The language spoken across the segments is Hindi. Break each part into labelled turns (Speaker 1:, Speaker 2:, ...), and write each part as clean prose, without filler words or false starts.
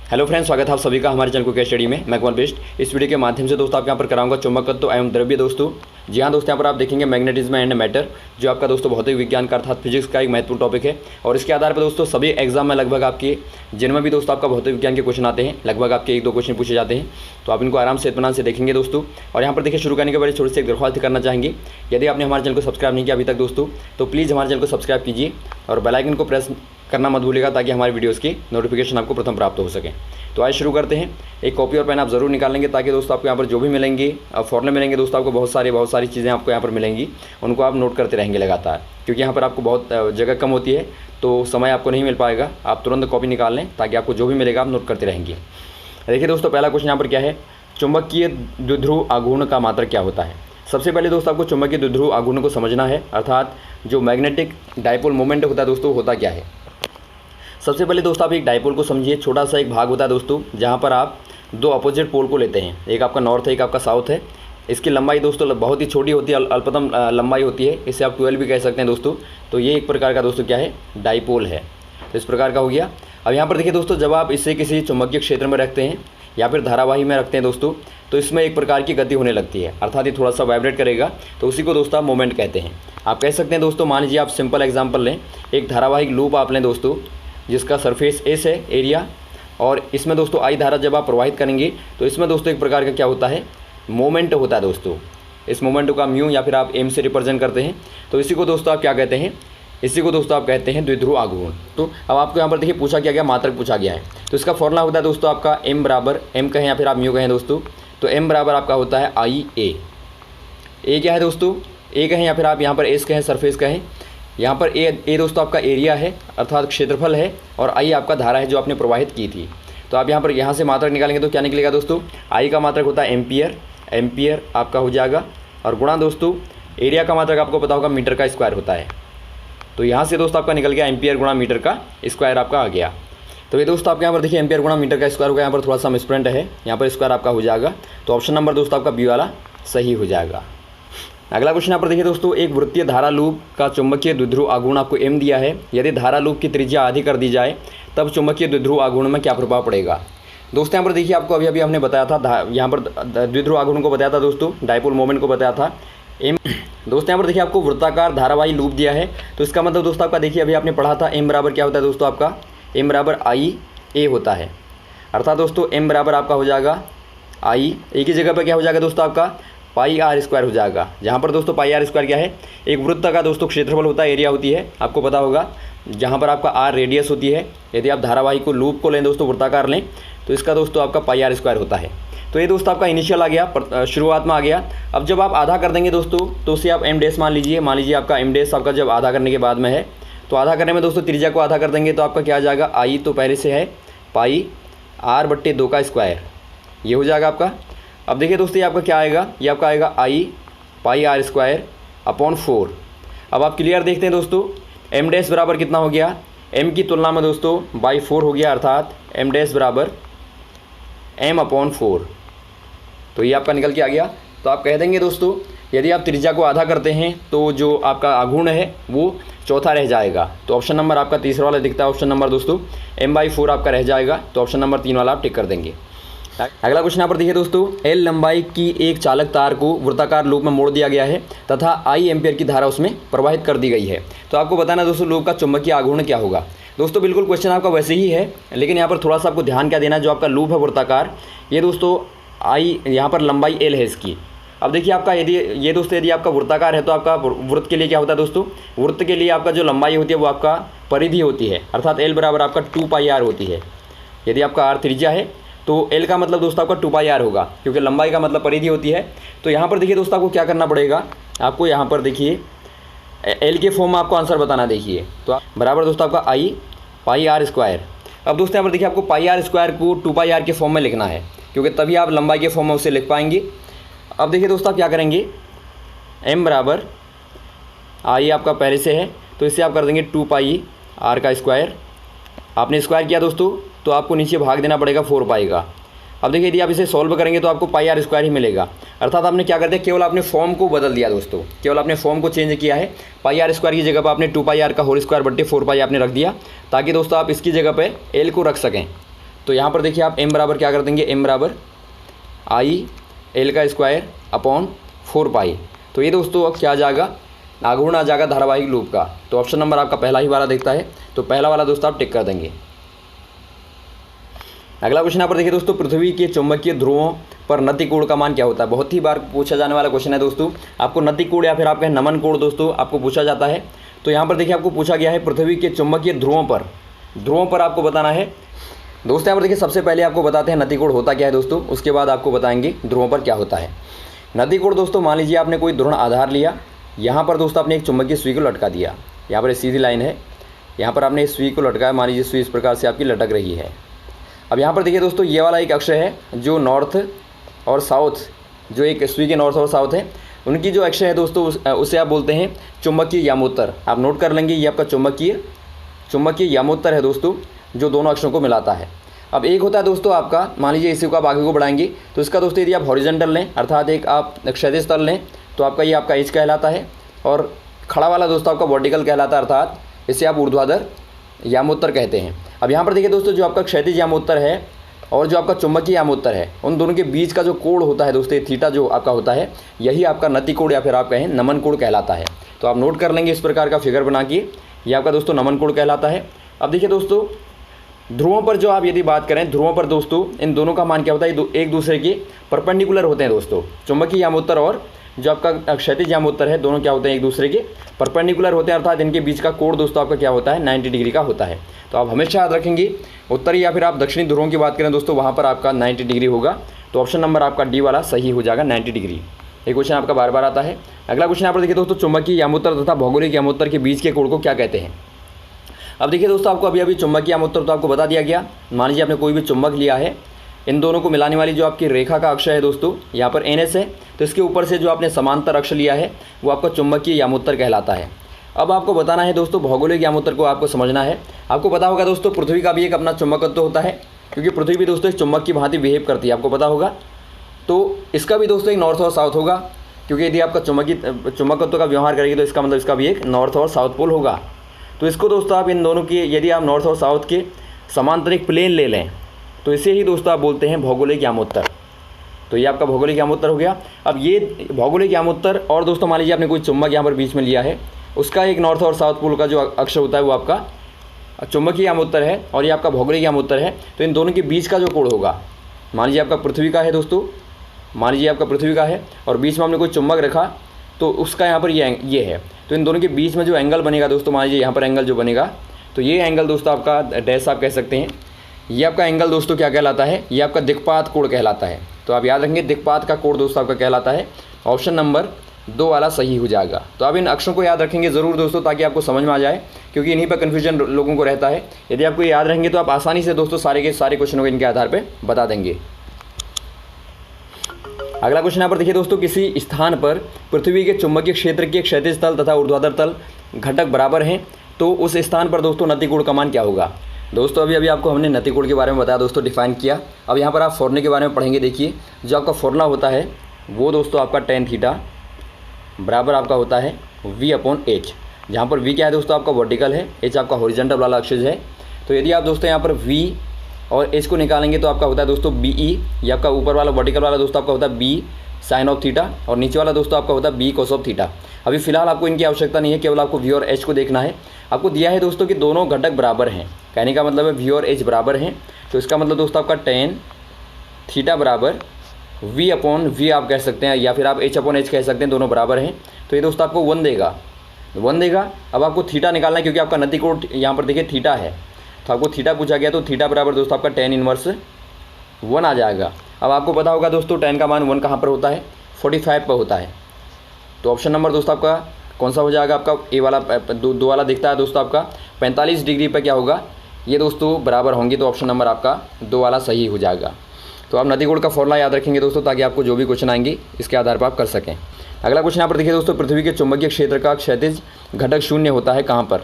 Speaker 1: हेलो फ्रेंड्स, स्वागत है आप सभी का हमारे चैनल को स्टडी में। मैं कमल बेस्ट। इस वीडियो के माध्यम से दोस्तों आपके यहाँ पर कराऊंगा चुंबकत्व एवं द्रव्य। दोस्तों जी हाँ दोस्तों, यहाँ पर आप देखेंगे मैग्नेटिज्म एंड मैटर, जो आपका दोस्तों भौतिक विज्ञान का अर्थात फिजिक्स का एक महत्वपूर्ण टॉपिक है। और इसके आधार पर दोस्तों सभी एग्जाम में लगभग आपके जिनमें भी दोस्तों आपका भौतिक विज्ञान के क्वेश्चन आते हैं, लगभग आपके 1-2 क्वेश्चन पूछे जाते हैं। तो आप इनको आराम से इत्मीनान से देखेंगे दोस्तों। और यहाँ पर देखिए, शुरू करने के बाद थोड़ी सी एक दरख्वास्त करना चाहेंगे, यदि आपने हमारे चैनल को सब्सक्राइब नहीं किया अभी तक दोस्तों, तो प्लीज़ हमारे चैनल को सब्सक्राइब कीजिए और बेल आइकन को प्रेस करना मत भूलिएगा, ताकि हमारी वीडियोज़ की नोटिफिकेशन आपको प्रथम प्राप्त हो सके। तो आज शुरू करते हैं। एक कॉपी और पेन आप ज़रूर निकाल लेंगे, ताकि दोस्तों आपको यहाँ पर जो भी मिलेंगे फॉर्मूले मिलेंगे दोस्तों, आपको बहुत सारी चीज़ें आपको यहाँ पर मिलेंगी, उनको आप नोट करते रहेंगे लगातार, क्योंकि यहाँ पर आपको बहुत जगह कम होती है तो समय आपको नहीं मिल पाएगा। आप तुरंत कॉपी निकाल लें, ताकि आपको जो भी मिलेगा आप नोट करते रहेंगे। देखिए दोस्तों, पहला क्वेश्चन यहाँ पर क्या है, चुंबकीय द्विध्रुव आघूर्ण का मात्रक क्या होता है। सबसे पहले दोस्तों आपको चुंबकीय द्विध्रुव आघूर्ण को समझना है, अर्थात जो मैग्नेटिक डायपोल मोमेंट होता है दोस्तों, होता क्या है। सबसे पहले दोस्तों आप एक डायपोल को समझिए। छोटा सा एक भाग होता है दोस्तों, जहाँ पर आप दो अपोजिट पोल को लेते हैं, एक आपका नॉर्थ है, एक आपका साउथ है। इसकी लंबाई दोस्तों बहुत ही छोटी होती है, अल्पतम लंबाई होती है, इसे आप 12 भी कह सकते हैं दोस्तों। तो ये एक प्रकार का दोस्तों क्या है, डायपोल है। तो इस प्रकार का हो गया। अब यहाँ पर देखिए दोस्तों, जब आप इसे किसी चुंबकीय क्षेत्र में रखते हैं या फिर धारावाही में रखते हैं दोस्तों, तो इसमें एक प्रकार की गति होने लगती है, अर्थात ये थोड़ा सा वाइब्रेट करेगा, तो उसी को दोस्तों आप मोमेंट कहते हैं। आप कह सकते हैं दोस्तों, मान लीजिए आप सिंपल एग्जांपल लें, एक धारावाहिक लूप आप लें दोस्तों, जिसका सरफेस एस है एरिया, और इसमें दोस्तों आई धारा जब आप प्रवाहित करेंगे, तो इसमें दोस्तों एक प्रकार का क्या होता है, मोमेंट होता है दोस्तों। इस मोमेंट का म्यू या फिर आप एम से रिप्रेजेंट करते हैं। तो इसी को दोस्तों आप क्या कहते हैं, इसी को दोस्तों आप कहते हैं द्विध्रुव आघूर्ण। तो अब आपको यहाँ पर देखिए पूछा क्या गया, मात्रक पूछा गया है। तो इसका फॉर्मूला होता है दोस्तों आपका एम बराबर, एम कहें या फिर आप म्यू कहें दोस्तों, तो एम बराबर आपका होता है आई ए। ए क्या है दोस्तों, ए कहें या फिर आप यहाँ पर एस कहें, सरफेस कहें। यहाँ पर ए दोस्तों आपका एरिया है, अर्थात क्षेत्रफल है, और आई आपका धारा है जो आपने प्रवाहित की थी। तो आप यहाँ से मात्रक निकालेंगे तो क्या निकलेगा दोस्तों, आई का मात्रक होता है एम्पियर, एम्पियर आपका हो जाएगा, और गुणा दोस्तों एरिया का मात्रक आपको पता होगा मीटर का स्क्वायर होता है। तो यहाँ से दोस्तों आपका निकल गया एम्पियर गुणा मीटर का स्क्वायर आपका आ गया। तो ये दोस्तों आपके यहाँ पर देखिए एम्पियर गुणा मीटर का स्क्वायर होगा, यहाँ पर थोड़ा सा मिसप्रिंट है, यहाँ पर स्क्वायर आपका हो जाएगा। तो ऑप्शन नंबर दोस्तों आपका बी वाला सही हो जाएगा। अगला क्वेश्चन यहाँ पर देखिए दोस्तों, एक वृत्तीय धारा लूप का चुंबकीय द्विध्रुव आघूर्ण आपको एम दिया है। यदि धारा लूप की त्रिज्या आधी कर दी जाए, तब चुंबकीय द्विध्रुव आघूर्ण में क्या प्रभाव पड़ेगा। दोस्तों यहाँ पर देखिए, आपको अभी हमने बताया था, यहाँ पर द्विध्रुव आघूर्ण को बताया था दोस्तों, डायपोल मोमेंट को बताया था एम। दोस्तों यहाँ पर देखिए आपको वृत्ताकार धारावाही लूप दिया है, तो इसका मतलब दोस्तों आपका देखिए अभी आपने पढ़ा था, एम बराबर क्या होता है दोस्तों आपका, एम बराबर आई ए होता है। अर्थात दोस्तों एम बराबर आपका हो जाएगा आई ए की जगह पर क्या हो जाएगा दोस्तों आपका पाई आर स्क्वायर हो जाएगा। जहाँ पर दोस्तों पाई आर स्क्वायर क्या है, एक वृत्त का दोस्तों क्षेत्रफल होता है, एरिया होती है, आपको पता होगा। जहाँ पर आपका आर रेडियस होती है, यदि आप धारावाही को लूप को लें दोस्तों, वृत्ताकार लें, तो इसका दोस्तों आपका पाई आर स्क्वायर होता है। तो ये दोस्तों आपका इनिशियल आ गया, शुरुआत में आ गया। अब जब आप आधा कर देंगे दोस्तों, तो उसे आप एम डैश मान लीजिए आपका एम डैश आपका जब आधा करने के बाद में है, तो आधा करने में दोस्तों त्रिज्या को आधा कर देंगे, तो आपका क्या आ जाएगा, आई तो पहले से है पाई आर बट्टे 2 का स्क्वायर, ये हो जाएगा आपका। अब देखिए दोस्तों ये आपका क्या आएगा, ये आपका आएगा आई पाई आर स्क्वायर अपॉन 4। अब आप क्लियर देखते हैं दोस्तों, एम डैश बराबर कितना हो गया, एम की तुलना में दोस्तों बाई 4 हो गया, अर्थात एम डैश बराबर एम अपॉन 4। तो ये आपका निकल के आ गया। तो आप कह देंगे दोस्तों, यदि आप त्रिज्या को आधा करते हैं, तो जो आपका आघूर्ण है वो चौथा रह जाएगा। तो ऑप्शन नंबर आपका तीसरा वाला दिखता है, ऑप्शन नंबर दोस्तों m/4 आपका रह जाएगा। तो ऑप्शन नंबर 3 वाला आप टिक कर देंगे। अगला क्वेश्चन यहाँ पर देखिए दोस्तों, एल लंबाई की एक चालक तार को वृत्ताकार लूप में मोड़ दिया गया है तथा आई एम्पियर की धारा उसमें प्रवाहित कर दी गई है। तो आपको बताना दोस्तों लूप का चुंबकीय आघूर्ण क्या होगा। दोस्तों बिल्कुल क्वेश्चन आपका वैसे ही है, लेकिन यहाँ पर थोड़ा सा आपको ध्यान क्या देना है, जो आपका लूप है वृत्ताकार, ये दोस्तों आई यहाँ पर लंबाई एल है इसकी। अब देखिए आपका यदि आपका वृत्ताकार है, तो आपका वृत्त के लिए क्या होता है दोस्तों, वृत्त के लिए आपका जो लंबाई होती है वो आपका परिधि होती है, अर्थात एल बराबर आपका 2 पाई आर होती है। यदि आपका आर त्रिज्या है, तो एल का मतलब दोस्तों आपका 2 पाई आर होगा, क्योंकि लंबाई का मतलब परिधि होती है। तो यहाँ पर देखिए दोस्तों आपको क्या करना पड़ेगा, आपको यहाँ पर देखिए एल के फॉर्म में आपको आंसर बताना। देखिए तो बराबर दोस्तों आपका आई पाई आर स्क्वायर। अब दोस्तों यहाँ पर देखिए आपको पाई आर स्क्वायर को 2 पाई आर के फॉर्म में लिखना है, क्योंकि तभी आप लंबाई के फॉर्म में उसे लिख पाएंगे। अब देखिए दोस्तों आप क्या करेंगे, एम बराबर आई आपका पहले से है, तो इससे आप कर देंगे 2 पाई आर का स्क्वायर। आपने स्क्वायर किया दोस्तों, तो आपको नीचे भाग देना पड़ेगा 4 पाई का। अब देखिए यदि आप इसे सॉल्व करेंगे तो आपको पाई आर स्क्वायर ही मिलेगा, अर्थात आपने क्या कर दिया, केवल आपने फॉर्म को बदल दिया दोस्तों, केवल आपने फॉर्म को चेंज किया है। पाई आर स्क्वायर की जगह पर आपने 2 पाई आर का होल स्क्वायर बट्टे 4 पाई आपने रख दिया, ताकि दोस्तों आप इसकी जगह पे एल को रख सकें। तो यहाँ पर देखिए आप m बराबर क्या कर देंगे, m बराबर आई एल का स्क्वायर अपॉन 4 पाई। तो ये दोस्तों अब क्या आ जाएगा, आघूर्ण आ जाएगा धारावाहिक लूप का। तो ऑप्शन नंबर आपका पहला ही वाला दिखता है, तो पहला वाला दोस्तों आप टिक कर देंगे। अगला क्वेश्चन यहाँ पर देखिए दोस्तों, पृथ्वी के चुंबकीय ध्रुवों पर नति कोण का मान क्या होता है। बहुत ही बार पूछा जाने वाला क्वेश्चन है दोस्तों। आपको नति कोण या फिर आप कहें नमन कोण दोस्तों आपको पूछा जाता है। तो यहाँ पर देखिए आपको पूछा गया है पृथ्वी के चुंबकीय ध्रुवों पर आपको बताना है दोस्तों। यहाँ पर देखिए सबसे पहले आपको बताते हैं नति कोण होता क्या है दोस्तों, उसके बाद आपको बताएंगे ध्रुवों पर क्या होता है। नति कोण दोस्तों, मान लीजिए आपने कोई ध्रुव आधार लिया, यहाँ पर दोस्तों आपने एक चुंबकीय सुई को लटका दिया। यहाँ पर सीधी लाइन है, यहाँ पर आपने इस सुई को लटकाया, मान लीजिए सुई इस प्रकार से आपकी लटक रही है। अब यहाँ पर देखिए दोस्तों ये वाला एक अक्ष है जो नॉर्थ और साउथ, जो एक सुई के नॉर्थ और साउथ है, उनकी जो अक्ष है दोस्तों उसे आप बोलते हैं चुंबकीय यामोत्तर। आप नोट कर लेंगे, ये आपका चुंबकीय यामोत्तर है दोस्तों, जो दोनों अक्षों को मिलाता है। अब एक होता है दोस्तों आपका, मान लीजिए इसी को आप आगे को बढ़ाएंगे तो इसका दोस्तों यदि आप हॉरिजॉन्टल लें अर्थात एक आप क्षैतिज तल लें तो आपका ये आपका एच कहलाता है, और खड़ा वाला दोस्तों आपका वर्टिकल कहलाता है, अर्थात इसे आप ऊर्ध्वाधर यामोत्तर कहते हैं। अब यहाँ पर देखिए दोस्तों जो आपका क्षैतिज यामोत्तर है और जो आपका चुंबकीय यामोत्तर है, उन दोनों के बीच का जो कोण होता है दोस्तों, थीटा जो आपका होता है, यही आपका नति कोण या फिर आप कहें नमन कोण कहलाता है। तो आप नोट कर लेंगे इस प्रकार का फिगर बना के, ये आपका दोस्तों नमन कोण कहलाता है। अब देखिए दोस्तों ध्रुवों पर जो आप यदि बात करें, ध्रुवों पर दोस्तों इन दोनों का मान क्या होता है, एक दूसरे के परपेंडिकुलर होते हैं दोस्तों। चुंबकीय यामोत्तर और जो आपका क्षैतिज यामोत्तर है, दोनों क्या होते हैं, एक दूसरे के परपेंडिकुलर होते हैं, अर्थात इनके बीच का कोण दोस्तों आपका क्या होता है, 90 डिग्री का होता है। तो आप हमेशा याद रखेंगे, उत्तरी या फिर आप दक्षिणी ध्रुवों की बात करें दोस्तों, वहाँ पर आपका 90 डिग्री होगा। तो ऑप्शन नंबर आपका डी वाला सही हो जाएगा, 90 डिग्री। ये क्वेश्चन आपका बार बार आता है। अगला क्वेश्चन यहाँ पर देखिए दोस्तों, चुंबकीय यामोत्तर तथा भौगोलिक यामोत्तर के बीच के कोण को क्या कहते हैं। अब देखिए दोस्तों आपको अभी चुंबकीय यामोत्तर तो आपको बता दिया गया। मान लीजिए आपने कोई भी चुंबक लिया है, इन दोनों को मिलाने वाली जो आपकी रेखा का अक्ष है दोस्तों, यहाँ पर NS है, तो इसके ऊपर से जो आपने समांतर अक्ष लिया है वो आपका चुंबकीय यामोत्तर कहलाता है। अब आपको बताना है दोस्तों भौगोलिक यामोत्तर को आपको समझना है। आपको पता होगा दोस्तों पृथ्वी का भी एक अपना चुंबकत्व होता है, क्योंकि पृथ्वी भी दोस्तों एक चुंबक की भांति बिहेव करती है, आपको पता होगा। तो इसका भी दोस्तों एक नॉर्थ और साउथ होगा, क्योंकि यदि आपका चुंबकत्व का व्यवहार करेंगे तो इसका मतलब इसका भी एक नॉर्थ और साउथ पोल होगा। तो इसको दोस्तों आप इन दोनों की यदि आप नॉर्थ और साउथ के समांतर एक प्लेन ले लें तो इसे ही दोस्तों आप बोलते हैं भौगोलिक यामोत्तर। तो ये आपका भौगोलिक यामोत्तर हो गया। अब ये भौगोलिक यामोत्तर और दोस्तों मान लीजिए आपने कोई चुंबक यहाँ पर बीच में लिया है, उसका एक नॉर्थ और साउथ पोल का जो अक्ष होता है वो आपका चुंबकीय यामोत्तर है और ये आपका भौगोलिक यामोत्तर है। तो इन दोनों के बीच का जो कोण होगा, मान लीजिए आपका पृथ्वी का है दोस्तों, मान लीजिए आपका पृथ्वी का है और बीच में हमने कोई चुंबक रखा तो उसका यहाँ पर ये है, तो इन दोनों के बीच में जो एंगल बनेगा दोस्तों, मान लीजिए यहाँ पर एंगल जो बनेगा, तो ये एंगल दोस्तों आपका डैश आप कह सकते हैं, ये आपका एंगल दोस्तों क्या कहलाता है, ये आपका दिक्पात कोण कहलाता है। तो आप याद रखेंगे दिक्पात का कोण दोस्तों आपका कहलाता है। ऑप्शन नंबर 2 वाला सही हो जाएगा। तो आप इन अक्षरों को याद रखेंगे ज़रूर दोस्तों, ताकि आपको समझ में आ जाए, क्योंकि इन्हीं पर कन्फ्यूजन लोगों को रहता है। यदि आपको याद रहेंगे तो आप आसानी से दोस्तों सारे के सारे क्वेश्चनों को इनके आधार पर बता देंगे। अगला क्वेश्चन यहाँ पर देखिए दोस्तों, किसी स्थान पर पृथ्वी के चुंबकीय क्षेत्र के क्षैतिज तल तथा ऊर्ध्वाधर तल घटक बराबर हैं, तो उस स्थान पर दोस्तों नति कोण का मान क्या होगा। दोस्तों अभी आपको हमने नति कोण के बारे में बताया दोस्तों, डिफाइन किया। अब यहाँ पर आप फॉर्मूले के बारे में पढ़ेंगे। देखिए जो आपका फॉर्मूला होता है वो दोस्तों आपका tan थीटा बराबर आपका होता है V/H, जहाँ पर V क्या है दोस्तों आपका वर्टिकल है, H आपका हॉरिजॉन्टल वाला अक्ष है। तो यदि आप दोस्तों यहाँ पर V और H को निकालेंगे तो आपका होता है दोस्तों BE, ये आपका ऊपर वाला वर्टिकल वाला दोस्तों आपका होता है B sin ऑफ थीटा और नीचे वाला दोस्तों आपका होता है B cos ऑफ थीटा। अभी फिलहाल आपको इनकी आवश्यकता नहीं है, केवल आपको V और H को देखना है। आपको दिया है दोस्तों कि दोनों घटक बराबर हैं, कहने का मतलब है V और H बराबर हैं। तो इसका मतलब दोस्तों आपका tan थीटा बराबर V/V आप कह सकते हैं, या फिर आप H/H कह सकते हैं, दोनों बराबर हैं। तो ये दोस्तों आपको 1 देगा। अब आपको थीटा निकालना है, क्योंकि आपका नति कोण यहाँ पर देखिए थीटा है, तो आपको थीटा पूछा गया, तो थीटा बराबर दोस्तों आपका tan इनवर्स 1 आ जाएगा। अब आपको पता होगा दोस्तों tan का मान 1 कहाँ पर होता है, 45 पर होता है। तो ऑप्शन नंबर दोस्तों आपका कौन सा हो जाएगा, आपका ए वाला 2 वाला दिखता है दोस्तों आपका 45 डिग्री पर क्या होगा, ये दोस्तों बराबर होंगे। तो ऑप्शन नंबर आपका 2 वाला सही हो जाएगा। तो आप नति कोण का फॉर्मूला याद रखेंगे दोस्तों, ताकि आपको जो भी क्वेश्चन आएंगे इसके आधार पर आप कर सकें। अगला क्वेश्चन यहाँ पर देखिए दोस्तों, पृथ्वी के चुंबकीय क्षेत्र का क्षैतिज घटक 0 होता है कहाँ पर।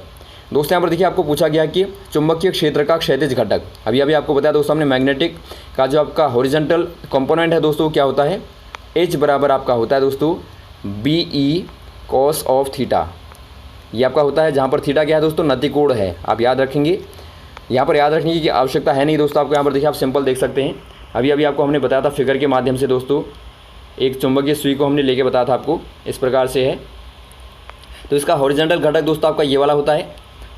Speaker 1: दोस्तों यहाँ पर देखिए आपको पूछा गया कि चुंबकीय क्षेत्र का क्षैतिज घटक, अभी आपको बताया दोस्तों हमने, मैग्नेटिक का जो आपका हॉरिजॉन्टल कंपोनेंट है दोस्तों क्या होता है, H बराबर आपका होता है दोस्तों BE cos ऑफ थीटा, ये आपका होता है, जहाँ पर थीटा क्या है दोस्तों नति कोण है, आप याद रखेंगे। यहाँ पर याद रखने की आवश्यकता है नहीं दोस्तों। आपको यहाँ पर देखिए, आप सिंपल देख सकते हैं। अभी आपको हमने बताया था फिगर के माध्यम से दोस्तों, एक चुंबकीय सुई को हमने लेके बताया था आपको, इस प्रकार से है। तो इसका हॉरिजॉन्टल घटक दोस्तों आपका ये वाला होता है,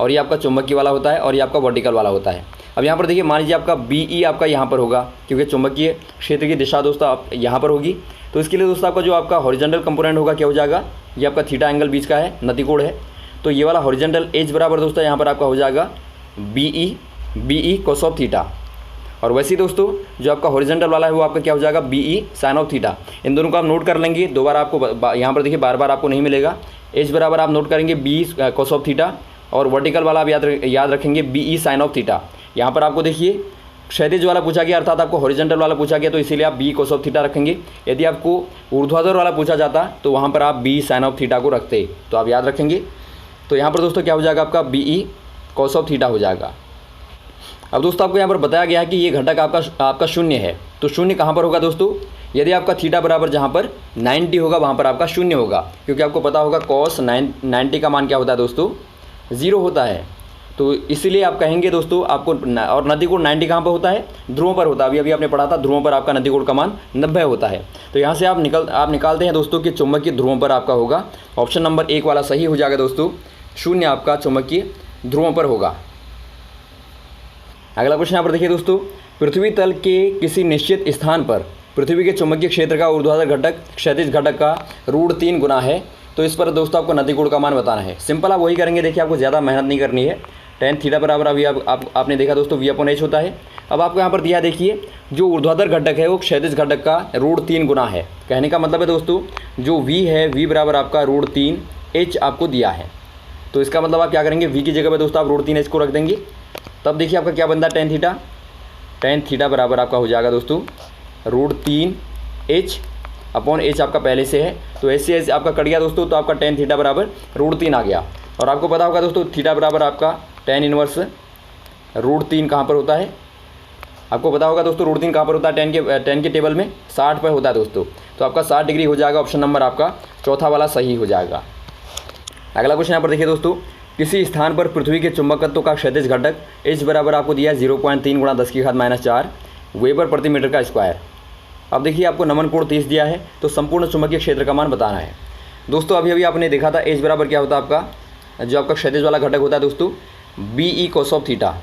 Speaker 1: और ये आपका चुंबकीय वाला होता है, और ये आपका वर्टिकल वाला होता है। अब यहाँ पर देखिए, मान लीजिए आपका BE आपका यहाँ पर होगा, क्योंकि चुंबकीय क्षेत्र की दिशा दोस्तों आप यहाँ पर होगी। तो इसके लिए दोस्तों आपका जो आपका हॉरिजॉन्टल कंपोनेंट होगा क्या हो जाएगा, ये आपका थीटा एंगल बीच का है, नतिकोण है। तो ये वाला हॉरिजॉन्टल एज बराबर दोस्तों यहाँ पर आपका हो जाएगा BE cos ऑफ थीटा। और वैसे ही दोस्तों जो आपका हॉरिजॉन्टल वाला है वो आपका क्या हो जाएगा, BE sin ऑफ थीटा। इन दोनों को आप नोट कर लेंगे, दो बार आपको यहाँ पर देखिए बार आपको नहीं मिलेगा। एज बराबर आप नोट करेंगे BE cos ऑफ थीटा, और वर्टिकल वाला आप याद रखेंगे BE sin ऑफ थीटा। यहाँ पर आपको देखिए क्षैतिज वाला पूछा गया, अर्थात आपको हॉरिजॉन्टल वाला पूछा गया, तो इसीलिए आप BE cos ऑफ थीटा रखेंगे। यदि आपको ऊर्ध्वाधर वाला पूछा जाता तो वहाँ पर आप BE sin ऑफ थीटा को रखते, तो आप याद रखेंगे। तो यहाँ पर दोस्तों क्या हो जाएगा, आपका BE cos ऑफ थीटा हो जाएगा। अब दोस्तों आपको यहाँ पर बताया गया है कि ये घटक आपका शून्य है। तो शून्य कहाँ पर होगा दोस्तों, यदि आपका थीटा बराबर जहाँ पर 90 होगा वहाँ पर आपका शून्य होगा, क्योंकि आपको पता होगा cos 90 का मान क्या होता है दोस्तों, 0 होता है। तो इसीलिए आप कहेंगे दोस्तों आपको, और नतिकोण 90 कहाँ पर होता है, ध्रुवों पर होता है। अभी आपने पढ़ा था ध्रुवों पर आपका नतिकोण का मान 90 होता है। तो यहाँ से आप निकालते हैं दोस्तों कि चुंबकीय ध्रुवों पर आपका होगा, ऑप्शन नंबर 1 वाला सही हो जाएगा दोस्तों, शून्य आपका चुंबकीय ध्रुवों पर होगा। अगला प्रश्न यहाँ पर देखिए दोस्तों, पृथ्वी तल के किसी निश्चित स्थान पर पृथ्वी के चुंबकीय क्षेत्र का ऊर्ध्वाधर घटक क्षैतिज घटक का √3 गुना है। तो इस पर दोस्तों आपको नतिकोण का मान बताना है। सिंपल आप वही करेंगे, देखिए आपको ज़्यादा मेहनत नहीं करनी है। tan थीटा बराबर अभी आपने देखा दोस्तों V/H होता है। अब आपको यहाँ पर दिया, देखिए जो ऊर्ध्वाधर घटक है वो क्षैतिज घटक का √3 गुना है। कहने का मतलब है दोस्तों, जो V है V बराबर आपका √3H आपको दिया है। तो इसका मतलब आप क्या करेंगे, V की जगह पर दोस्तों आप √3H को रख देंगे। तब देखिए आपका क्या बनता है, tan थीटा बराबर आपका हो जाएगा दोस्तों √3H अपॉन H आपका पहले से है, तो ऐसे ऐसे आपका कट गया दोस्तों। तो आपका tan थीटा बराबर √3 आ गया। और आपको पता होगा दोस्तों थीटा बराबर आपका tan इनवर्स √3 कहाँ पर होता है, आपको पता होगा दोस्तों √3 कहाँ पर होता है, tan के टेबल में 60 पर होता है दोस्तों। तो आपका 60 डिग्री हो जाएगा, ऑप्शन नंबर आपका चौथा वाला सही हो जाएगा। अगला क्वेश्चन यहाँ पर देखिए दोस्तों, किसी स्थान पर पृथ्वी के चुंबकत्व का क्षैतिज घटक H बराबर आपको दिया है 0.3 × 10⁻⁻⁴ वेबर प्रति मीटर का स्क्वायर। अब देखिए आपको नमन कोण 30 दिया है, तो संपूर्ण चुंबकीय क्षेत्र का मान बताना है। दोस्तों अभी आपने देखा था H बराबर क्या होता है, आपका जो आपका क्षैतिज वाला घटक होता है दोस्तों BE cos ऑफ थीटा,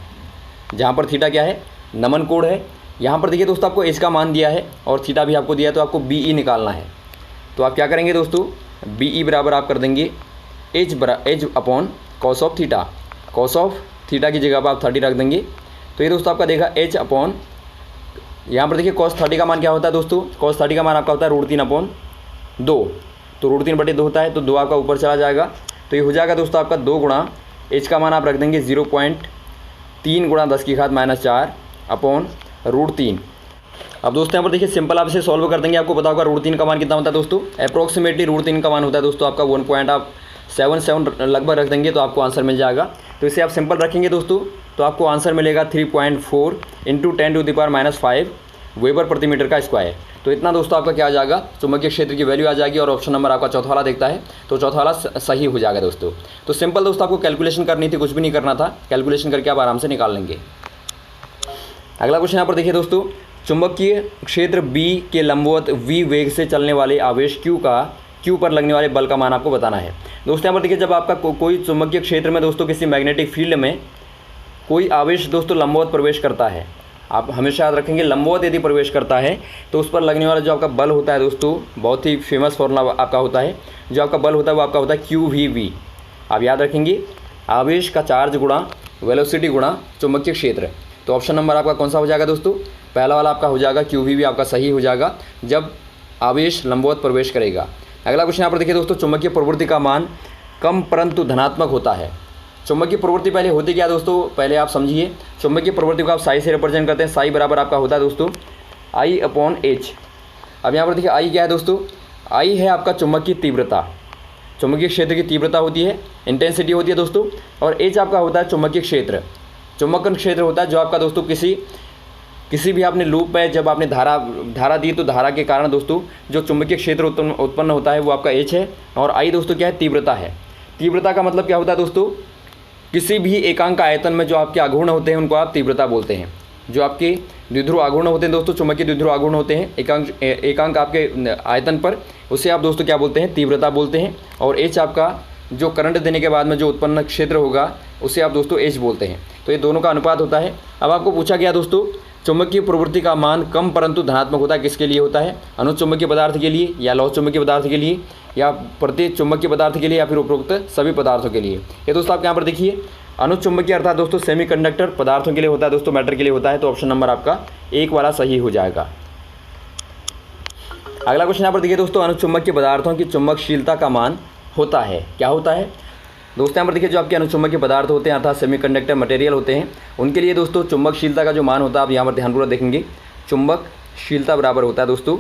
Speaker 1: जहाँ पर थीटा क्या है, नमन कोण है। यहाँ पर देखिए दोस्तों आपको H का मान दिया है और थीटा भी आपको दिया है, तो आपको BE निकालना है। तो आप क्या करेंगे दोस्तों, BE बराबर आप कर देंगे H upon cos of theta. cos of theta की जगह पर आप 30 रख देंगे। तो ये दोस्तों आपका देखा H अपॉन, यहाँ पर देखिए cos 30 का मान क्या होता है दोस्तों, cos 30 का मान आपका होता है √3/2। तो √3/2 होता है, तो 2 आपका ऊपर चला जाएगा। तो ये हो जाएगा दोस्तों आपका 2 गुणा H का मान आप रख देंगे 0.3 × 10⁻⁴ अपॉन √3। अब दोस्तों यहाँ पर देखिए सिंपल आप इसे सॉल्व कर देंगे। आपको पता होगा √3 का मान कितना होता है दोस्तों, अप्रॉक्सीमेटली √3 का मान होता है दोस्तों आपका 1.77 लगभग रख देंगे तो आपको आंसर मिल जाएगा। तो इसे आप सिंपल रखेंगे दोस्तों, तो आपको आंसर मिलेगा 3.4 × 10⁻⁵ वेबर प्रति मीटर का स्क्वायर। तो इतना दोस्तों आपका क्या आ जाएगा, चुंबकीय क्षेत्र की वैल्यू आ जाएगी। और ऑप्शन नंबर आपका चौथा वाला देखता है, तो चौथा वाला सही हो जाएगा दोस्तों। तो सिंपल दोस्तों आपको कैलकुलेशन करनी थी, कुछ भी नहीं करना था, कैलकुलेशन करके आप आराम से निकाल लेंगे। अगला क्वेश्चन यहाँ पर देखिए दोस्तों, चुंबकीय क्षेत्र B के लंबवत V वेग से चलने वाले आवेश Q पर लगने वाले बल का मान आपको बताना है। दोस्तों यहाँ पर देखिए, जब आपका कोई चुंबकीय क्षेत्र में दोस्तों किसी मैग्नेटिक फील्ड में कोई आवेश दोस्तों लंबवत प्रवेश करता है, आप हमेशा याद रखेंगे लंबवत यदि प्रवेश करता है तो उस पर लगने वाला जो आपका बल होता है दोस्तों, बहुत ही फेमस फॉर्मूला आपका होता है। जो आपका बल होता है वो आपका होता है QVV। आप याद रखेंगे आवेश का चार्ज गुणा वेलोसिटी गुणा चुंबकीय क्षेत्र। तो ऑप्शन नंबर आपका कौन सा हो जाएगा दोस्तों, पहला वाला आपका हो जाएगा QVV आपका सही हो जाएगा जब आवेश लंबवत प्रवेश करेगा। अगला क्वेश्चन यहाँ पर देखिए दोस्तों, चुंबकीय प्रवृत्ति का मान कम परंतु धनात्मक होता है। चुंबकीय प्रवृत्ति पहले होती क्या दोस्तों, पहले आप समझिए। चुंबकीय प्रवृत्ति को आप साई से रिप्रेजेंट करते हैं। साई बराबर आपका होता है दोस्तों I/H। अब यहाँ पर देखिए I क्या है दोस्तों, I है आपका चुंबकीय तीव्रता, चुंबकीय क्षेत्र की तीव्रता होती है, इंटेंसिटी होती है दोस्तों। और H आपका होता है चुंबकीय क्षेत्र, चुंबकन क्षेत्र होता है जो आपका दोस्तों किसी भी आपने लूप में जब आपने धारा दी तो धारा के कारण दोस्तों जो चुंबकीय क्षेत्र उत्पन्न होता है वो आपका H है। और I दोस्तों क्या है, तीव्रता है। तीव्रता का मतलब क्या होता है दोस्तों, किसी भी एकांक आयतन में जो आपके आघूर्ण होते हैं उनको आप तीव्रता बोलते हैं। जो आपके द्विध्रुव आघूर्ण होते हैं दोस्तों, चुंबकीय द्विध्रुव आघूर्ण होते हैं एकांक आपके आयतन पर, उसे आप दोस्तों क्या बोलते हैं, तीव्रता बोलते हैं। और एच आपका जो करंट देने के बाद में जो उत्पन्न क्षेत्र होगा उसे आप दोस्तों एच बोलते हैं। तो ये दोनों का अनुपात होता है। अब आपको पूछा गया दोस्तों, चुंबकीय प्रवृत्ति का मान कम परंतु धनात्मक होता है, किसके लिए होता है, अनुचुंबकीय पदार्थ के लिए या लौह चुंबकीय पदार्थ के लिए या प्रति चुंबकीय पदार्थ के लिए या फिर उपरोक्त सभी पदार्थों के लिए। ये दोस्तों आप यहाँ पर देखिए, अनुचुंबकीय अर्थात दोस्तों सेमीकंडक्टर पदार्थों के लिए होता है दोस्तों, मैटर के लिए होता है। तो ऑप्शन नंबर आपका 1 वाला सही हो जाएगा। अगला क्वेश्चन यहाँ पर देखिए दोस्तों, अनुचुंबकीय पदार्थों की चुंबकशीलता का मान होता है, क्या होता है दोस्तों। यहाँ पर देखिए, जो आपके अनुचुंबकीय पदार्थ होते हैं अर्थात सेमीकंडक्टर मटेरियल होते हैं, उनके लिए दोस्तों चुंबकशीलता का जो मान होता है, आप यहाँ पर ध्यानपूर्वक देखेंगे, चुंबकशीलता बराबर होता है दोस्तों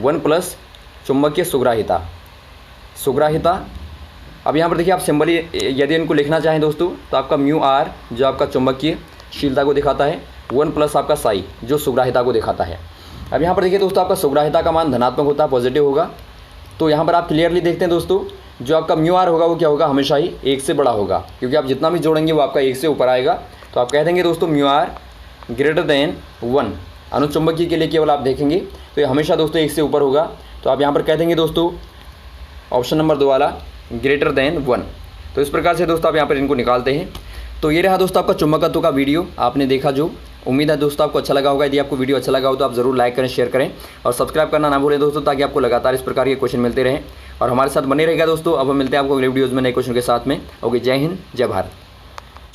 Speaker 1: 1 प्लस चुंबकीय सुग्राहिता। अब यहाँ पर देखिए, आप सिंबल यदि इनको लिखना चाहें दोस्तों तो आपका म्यू आर जो आपका चुंबकीय शीलता को दिखाता है, 1 प्लस आपका साई जो सुग्राहिता को दिखाता है। अब यहाँ पर देखिए दोस्तों, आपका सुग्राहिता का मान धनात्मक होता है, पॉजिटिव होगा। तो यहाँ पर आप क्लियरली देखते हैं दोस्तों, जो आपका म्यू आर होगा वो क्या होगा, हमेशा ही 1 से बड़ा होगा, क्योंकि आप जितना भी जोड़ेंगे वो आपका 1 से ऊपर आएगा। तो आप कह देंगे दोस्तों म्यू आर ग्रेटर देन 1। अनुचुंबकीय के लिए केवल आप देखेंगे तो ये हमेशा दोस्तों 1 से ऊपर होगा। तो आप यहाँ पर कह देंगे दोस्तों ऑप्शन नंबर 2 वाला ग्रेटर देन 1। तो इस प्रकार से दोस्तों आप यहाँ पर इनको निकालते हैं। तो ये रहा दोस्तों आपका चुंबकत्व का वीडियो, आपने देखा जो। उम्मीद है दोस्तों आपको अच्छा लगा होगा। यदि आपको वीडियो अच्छा लगा हो तो आप ज़रूर लाइक करें, शेयर करें और सब्सक्राइब करना ना भूलें दोस्तों, ताकि आपको लगातार इस प्रकार के क्वेश्चन मिलते रहें और हमारे साथ बने रहेगा दोस्तों। अब हम मिलते हैं आपको अगले वीडियोज़ में नए क्वेश्चन के साथ में। ओके, जय हिंद, जय भारत।